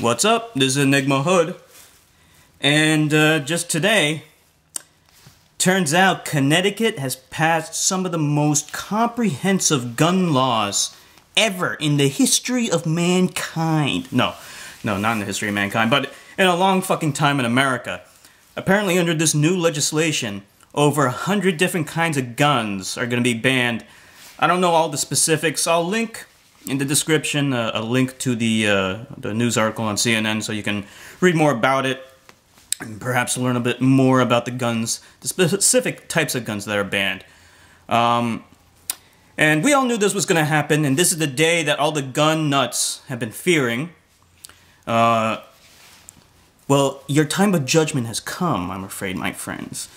What's up? This is Enigma Hood. And just today, turns out Connecticut has passed some of the most comprehensive gun laws ever in the history of mankind. No, not in the history of mankind, but in a long fucking time in America. Apparently under this new legislation, over 100 different kinds of guns are going to be banned. I don't know all the specifics. I'll link in the description a link to the news article on CNN so you can read more about it and perhaps learn a bit more about the guns, the specific types of guns that are banned. And we all knew this was going to happen, and this is the day that all the gun nuts have been fearing. Well, your time of judgment has come, I'm afraid, my friends.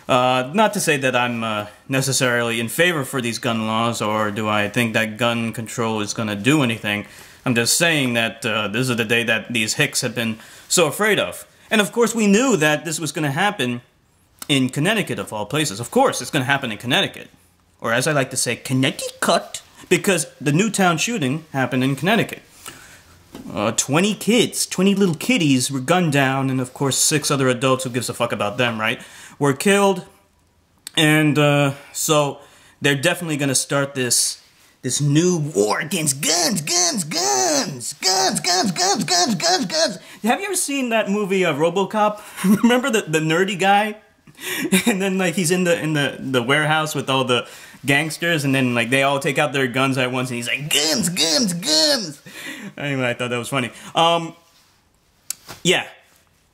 Not to say that I'm necessarily in favor for these gun laws, or do I think that gun control is going to do anything. I'm just saying that this is the day that these hicks have been so afraid of. And of course we knew that this was going to happen in Connecticut, of all places. Of course it's going to happen in Connecticut. Or as I like to say, Connecticut, because the Newtown shooting happened in Connecticut. 20 kids, 20 little kiddies were gunned down, and of course 6 other adults, who gives a fuck about them, right, were killed. And so they're definitely gonna start this new war against guns. Have you ever seen that movie RoboCop? Remember the nerdy guy? And then like he's in the warehouse with all the gangsters, and then like they all take out their guns at once, and he's like, guns. Anyway, I thought that was funny. Yeah,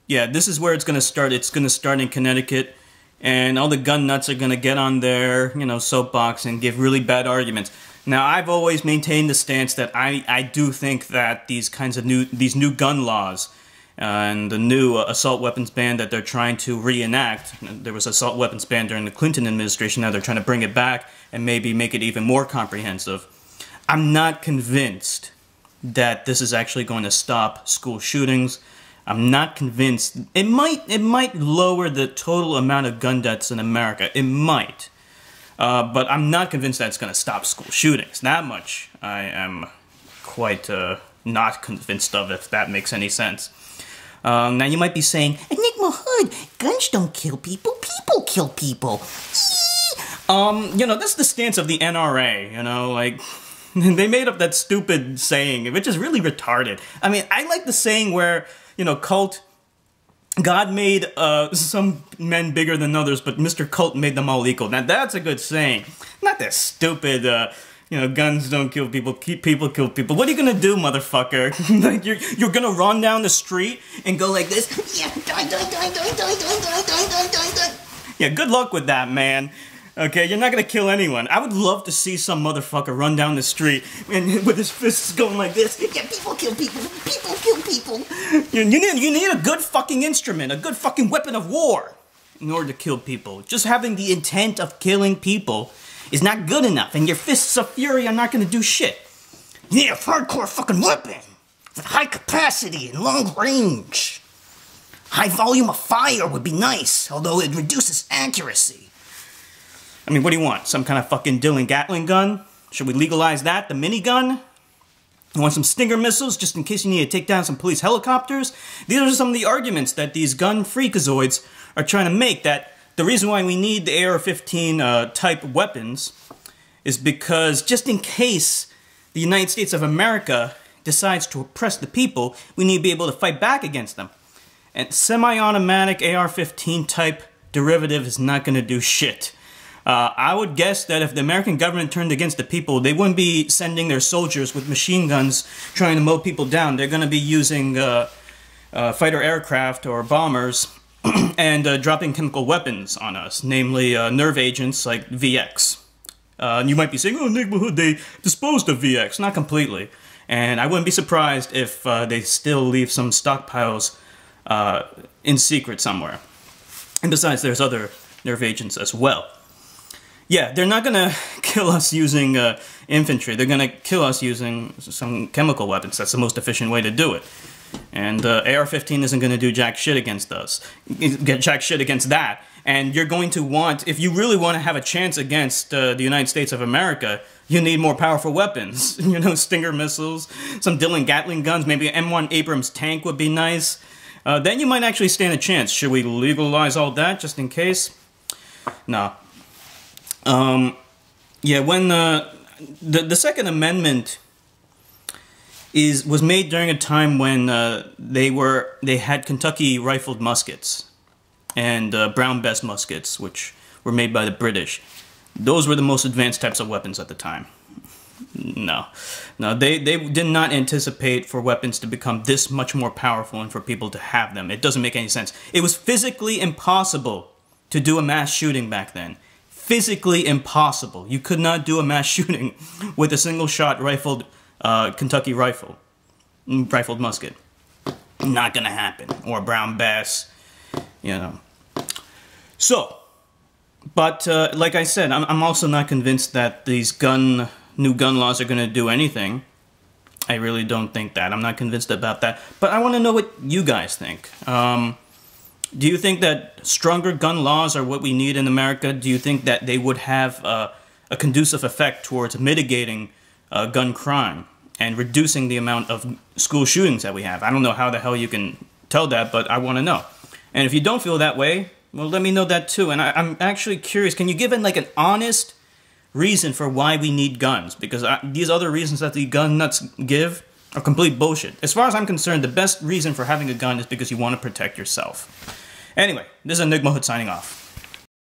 this is where it's gonna start. It's gonna start in Connecticut, and all the gun nuts are gonna get on their, soapbox and give really bad arguments. Now, I've always maintained the stance that I do think that these new gun laws and the new assault weapons ban that they're trying to reenact. There was assault weapons ban during the Clinton administration. Now they're trying to bring it back and maybe make it even more comprehensive. I'm not convinced that this is actually going to stop school shootings. I'm not convinced. It might lower the total amount of gun deaths in America. It might. But I'm not convinced that it's going to stop school shootings. That much I am quite not convinced of, if that makes any sense. Now you might be saying, Enigma Hood, guns don't kill people, people kill people. That's the stance of the NRA, like, they made up that stupid saying, which is really retarded. I mean, I like the saying where, God made some men bigger than others, but Mr. Cult made them all equal. Now that's a good saying. Not that stupid, guns don't kill people, people kill people. What are you gonna do, motherfucker? Like, you're gonna run down the street and go like this? Yeah, die. Yeah, good luck with that, man. Okay, you're not gonna kill anyone. I would love to see some motherfucker run down the street and with his fists going like this. Yeah, people kill people, people kill people. You need a good fucking instrument, a good fucking weapon of war in order to kill people. Just having the intent of killing people is not good enough, and your fists of fury are not gonna do shit. You need a hardcore fucking weapon with high capacity and long range. High volume of fire would be nice, although it reduces accuracy. I mean, what do you want? Some kind of fucking Dylan Gatling gun? Should we legalize that? The minigun? You want some Stinger missiles just in case you need to take down some police helicopters? These are some of the arguments that these gun freakazoids are trying to make, that the reason why we need the AR-15 type weapons is because just in case the United States of America decides to oppress the people, we need to be able to fight back against them. And semi-automatic AR-15 type derivative is not going to do shit. I would guess that if the American government turned against the people, they wouldn't be sending their soldiers with machine guns trying to mow people down. They're going to be using fighter aircraft or bombers and dropping chemical weapons on us, namely nerve agents like VX. You might be saying, oh, Enigma Hood, they disposed of VX. Not completely. And I wouldn't be surprised if they still leave some stockpiles in secret somewhere. And besides, there's other nerve agents as well. Yeah, they're not gonna kill us using infantry. They're gonna kill us using some chemical weapons. That's the most efficient way to do it. And AR-15 isn't gonna do jack shit against us. Get jack shit against that. And you're going to want, if you really want to have a chance against the United States of America, you need more powerful weapons. You know, Stinger missiles, some Dillon Gatling guns, maybe an M1 Abrams tank would be nice. Then you might actually stand a chance. Should we legalize all that just in case? No. Yeah, when the Second Amendment was made during a time when they had Kentucky rifled muskets and Brown Bess muskets, which were made by the British. Those were the most advanced types of weapons at the time. No, they did not anticipate for weapons to become this much more powerful and for people to have them. It doesn't make any sense. It was physically impossible to do a mass shooting back then. Physically impossible. You could not do a mass shooting with a single-shot rifled Kentucky rifled musket. Not gonna happen. Or a Brown Bess, you know. So, but like I said, I'm also not convinced that these new gun laws are gonna do anything. I really don't think that. I'm not convinced about that. But I want to know what you guys think. Do you think that stronger gun laws are what we need in America? Do you think that they would have a conducive effect towards mitigating gun crime and reducing the amount of school shootings that we have? I don't know how the hell you can tell that, but I want to know. And if you don't feel that way, well, let me know that too. And I'm actually curious, can you give it like an honest reason for why we need guns? Because these other reasons that the gun nuts give are complete bullshit. As far as I'm concerned, the best reason for having a gun is because you want to protect yourself. Anyway, this is Enigma Hood signing off.